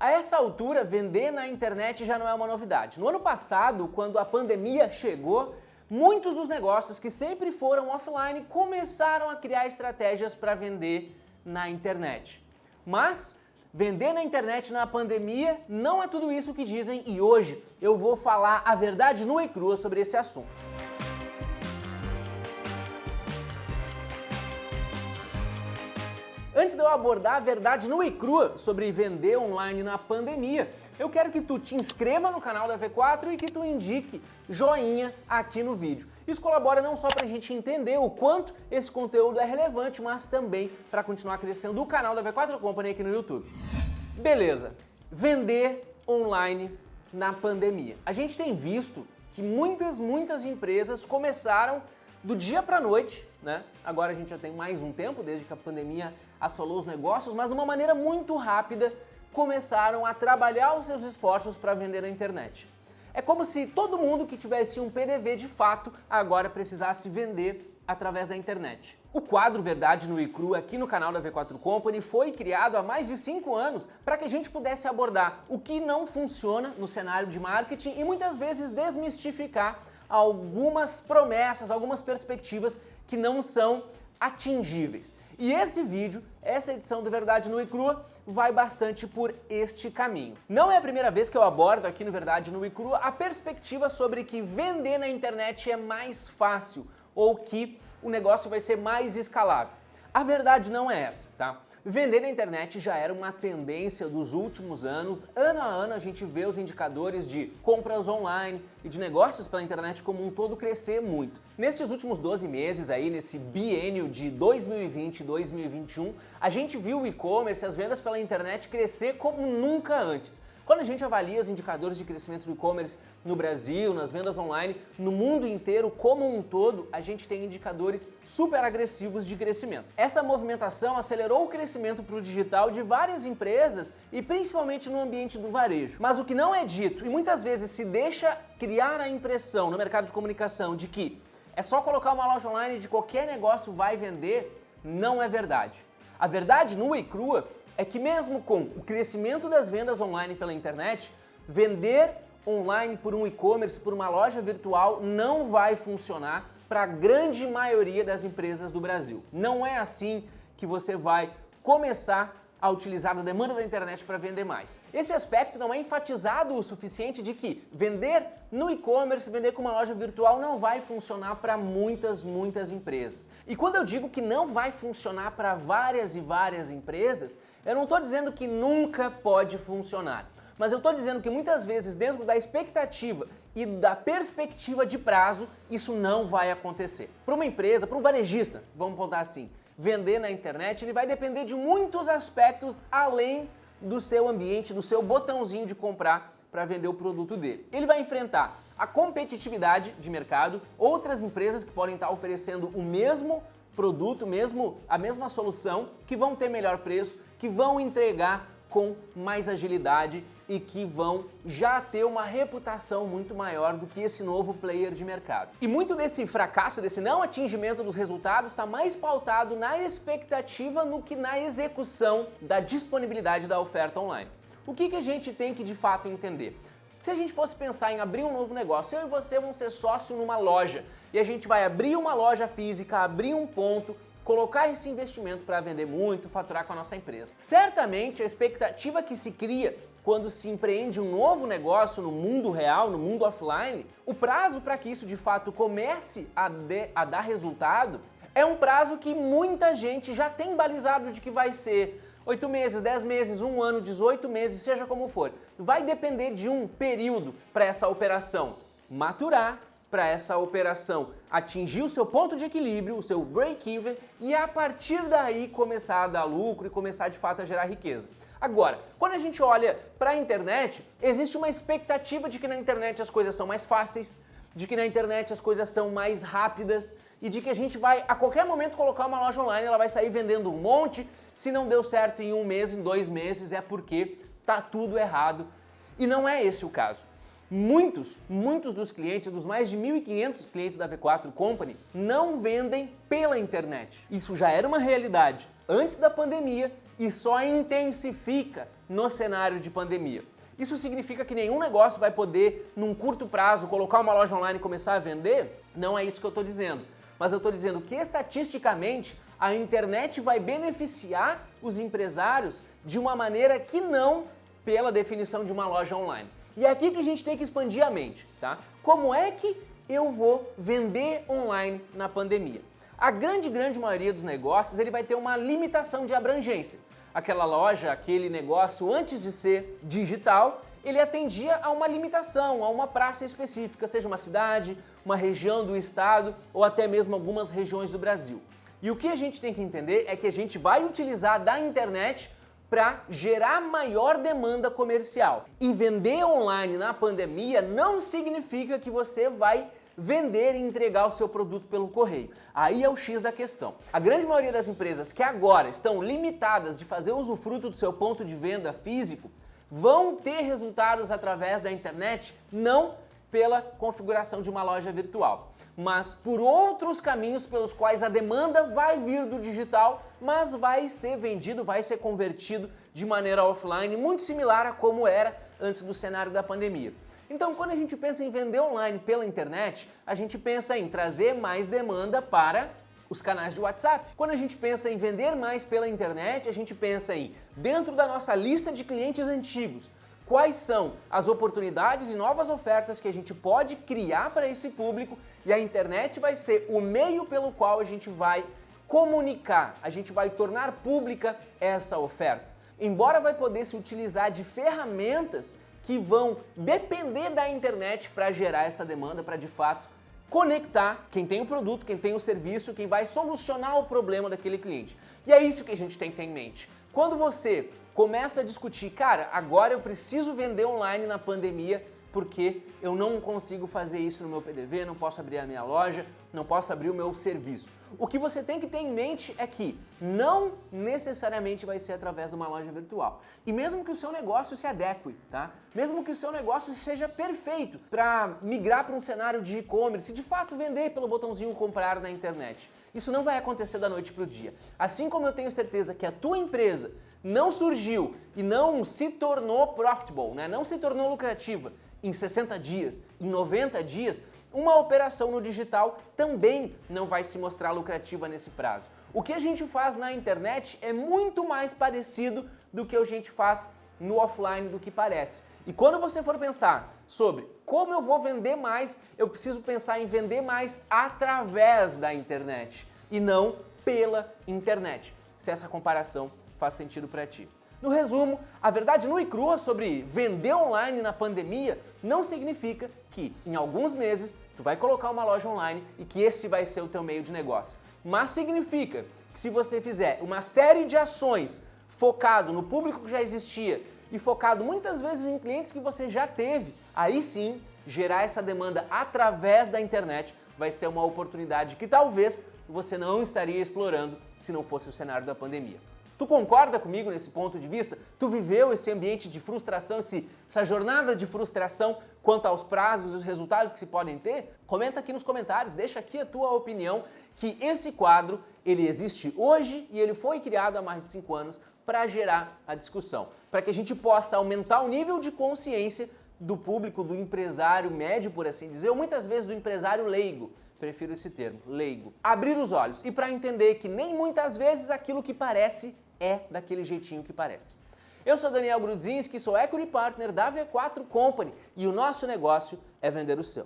A essa altura, vender na internet já não é uma novidade. No ano passado, quando a pandemia chegou, muitos dos negócios que sempre foram offline começaram a criar estratégias para vender na internet. Mas vender na internet na pandemia não é tudo isso que dizem e hoje eu vou falar a verdade nua e crua sobre esse assunto. Antes de eu abordar a verdade nua e crua sobre vender online na pandemia, eu quero que tu te inscreva no canal da V4 e que tu indique joinha aqui no vídeo. Isso colabora não só para a gente entender o quanto esse conteúdo é relevante, mas também para continuar crescendo o canal da V4 Company aqui no YouTube. Beleza, vender online na pandemia. A gente tem visto que muitas empresas começaram do dia para a noite, né? Agora a gente já tem mais um tempo, desde que a pandemia assolou os negócios, mas de uma maneira muito rápida começaram a trabalhar os seus esforços para vender na internet. É como se todo mundo que tivesse um PDV de fato agora precisasse vender através da internet. O quadro Verdade Nua e Crua aqui no canal da V4 Company foi criado há mais de 5 anos para que a gente pudesse abordar o que não funciona no cenário de marketing e muitas vezes desmistificar algumas promessas, algumas perspectivas que não são atingíveis. E esse vídeo, essa edição do Verdade Nua e Crua, vai bastante por este caminho. Não é a primeira vez que eu abordo aqui no Verdade Nua e Crua a perspectiva sobre que vender na internet é mais fácil ou que o negócio vai ser mais escalável. A verdade não é essa, tá? Vender na internet já era uma tendência dos últimos anos. Ano a ano a gente vê os indicadores de compras online e de negócios pela internet como um todo crescer muito. Nestes últimos 12 meses aí, nesse biênio de 2020 e 2021, a gente viu o e-commerce, as vendas pela internet crescer como nunca antes. Quando a gente avalia os indicadores de crescimento do e-commerce no Brasil, nas vendas online, no mundo inteiro como um todo, a gente tem indicadores super agressivos de crescimento. Essa movimentação acelerou o crescimento para o digital de várias empresas e principalmente no ambiente do varejo. Mas o que não é dito e muitas vezes se deixa criar a impressão no mercado de comunicação de que é só colocar uma loja online e de qualquer negócio vai vender, não é verdade. A verdade nua e crua é que mesmo com o crescimento das vendas online pela internet, vender online por um e-commerce, por uma loja virtual, não vai funcionar para a grande maioria das empresas do Brasil. Não é assim que você vai começar a utilizar a demanda da internet para vender mais. Esse aspecto não é enfatizado o suficiente de que vender no e-commerce, vender com uma loja virtual não vai funcionar para muitas empresas. E quando eu digo que não vai funcionar para várias empresas, eu não estou dizendo que nunca pode funcionar. Mas eu estou dizendo que muitas vezes, dentro da expectativa e da perspectiva de prazo, isso não vai acontecer. Para uma empresa, para um varejista, vamos botar assim, vender na internet, ele vai depender de muitos aspectos além do seu ambiente, do seu botãozinho de comprar para vender o produto dele. Ele vai enfrentar a competitividade de mercado, outras empresas que podem estar oferecendo o mesmo produto, a mesma solução, que vão ter melhor preço, que vão entregar com mais agilidade e que vão já ter uma reputação muito maior do que esse novo player de mercado. E muito desse fracasso, desse não atingimento dos resultados, está mais pautado na expectativa do que na execução da disponibilidade da oferta online. O que a gente tem que de fato entender? Se a gente fosse pensar em abrir um novo negócio, eu e você vamos ser sócio numa loja e a gente vai abrir uma loja física, abrir um ponto, colocar esse investimento para vender muito, faturar com a nossa empresa. Certamente a expectativa que se cria quando se empreende um novo negócio no mundo real, no mundo offline, o prazo para que isso de fato comece a dar resultado é um prazo que muita gente já tem balizado de que vai ser 8 meses, 10 meses, 1 ano, 18 meses, seja como for. Vai depender de um período para essa operação maturar, para essa operação atingir o seu ponto de equilíbrio, o seu break-even, e a partir daí começar a dar lucro e começar de fato a gerar riqueza. Agora, quando a gente olha para a internet, existe uma expectativa de que na internet as coisas são mais fáceis, de que na internet as coisas são mais rápidas e de que a gente vai a qualquer momento colocar uma loja online, ela vai sair vendendo um monte, se não deu certo em 1 mês, em 2 meses, é porque tá tudo errado. E não é esse o caso. Muitos dos clientes, dos mais de 1.500 clientes da V4 Company, não vendem pela internet. Isso já era uma realidade antes da pandemia e só intensifica no cenário de pandemia. Isso significa que nenhum negócio vai poder, num curto prazo, colocar uma loja online e começar a vender? Não é isso que eu estou dizendo. Mas eu estou dizendo que, estatisticamente, a internet vai beneficiar os empresários de uma maneira que não pela definição de uma loja online. E é aqui que a gente tem que expandir a mente, tá? Como é que eu vou vender online na pandemia? A grande maioria dos negócios, ele vai ter uma limitação de abrangência. Aquela loja, aquele negócio, antes de ser digital, ele atendia a uma limitação, a uma praça específica, seja uma cidade, uma região do estado ou até mesmo algumas regiões do Brasil. E o que a gente tem que entender é que a gente vai utilizar da internet para gerar maior demanda comercial. E vender online na pandemia não significa que você vai vender e entregar o seu produto pelo correio. Aí é o X da questão. A grande maioria das empresas que agora estão limitadas de fazer usufruto do seu ponto de venda físico vão ter resultados através da internet, não pela configuração de uma loja virtual, mas por outros caminhos pelos quais a demanda vai vir do digital, mas vai ser vendido, vai ser convertido de maneira offline, muito similar a como era antes do cenário da pandemia. Então, quando a gente pensa em vender online pela internet, a gente pensa em trazer mais demanda para os canais de WhatsApp. Quando a gente pensa em vender mais pela internet, a gente pensa em, dentro da nossa lista de clientes antigos, quais são as oportunidades e novas ofertas que a gente pode criar para esse público, e a internet vai ser o meio pelo qual a gente vai comunicar, a gente vai tornar pública essa oferta. Embora vai poder se utilizar de ferramentas que vão depender da internet para gerar essa demanda, para de fato conectar quem tem o produto, quem tem o serviço, quem vai solucionar o problema daquele cliente. E é isso que a gente tem que ter em mente. Quando você começa a discutir, cara, agora eu preciso vender online na pandemia porque eu não consigo fazer isso no meu PDV, não posso abrir a minha loja, não posso abrir o meu serviço. O que você tem que ter em mente é que não necessariamente vai ser através de uma loja virtual. E mesmo que o seu negócio se adeque, tá? Mesmo que o seu negócio seja perfeito para migrar para um cenário de e-commerce e de fato vender pelo botãozinho comprar na internet, isso não vai acontecer da noite para o dia. Assim como eu tenho certeza que a tua empresa não surgiu e não se tornou profitable, né? Não se tornou lucrativa em 60 dias, em 90 dias, uma operação no digital também não vai se mostrar lucrativa nesse prazo. O que a gente faz na internet é muito mais parecido do que a gente faz no offline do que parece. E quando você for pensar sobre como eu vou vender mais, eu preciso pensar em vender mais através da internet e não pela internet, se essa comparação faz sentido para ti. No resumo, a verdade nua e crua sobre vender online na pandemia não significa que em alguns meses tu vai colocar uma loja online e que esse vai ser o teu meio de negócio. Mas significa que se você fizer uma série de ações focado no público que já existia e focado muitas vezes em clientes que você já teve, aí sim, gerar essa demanda através da internet vai ser uma oportunidade que talvez você não estaria explorando se não fosse o cenário da pandemia. Tu concorda comigo nesse ponto de vista? Tu viveu esse ambiente de frustração, essa jornada de frustração quanto aos prazos e os resultados que se podem ter? Comenta aqui nos comentários, deixa aqui a tua opinião, que esse quadro, ele existe hoje e ele foi criado há mais de 5 anos para gerar a discussão, para que a gente possa aumentar o nível de consciência do público, do empresário médio, por assim dizer, ou muitas vezes do empresário leigo. Prefiro esse termo, leigo. Abrir os olhos e para entender que nem muitas vezes aquilo que parece é daquele jeitinho que parece. Eu sou Daniel Grudzinski, sou Equity Partner da V4 Company e o nosso negócio é vender o seu.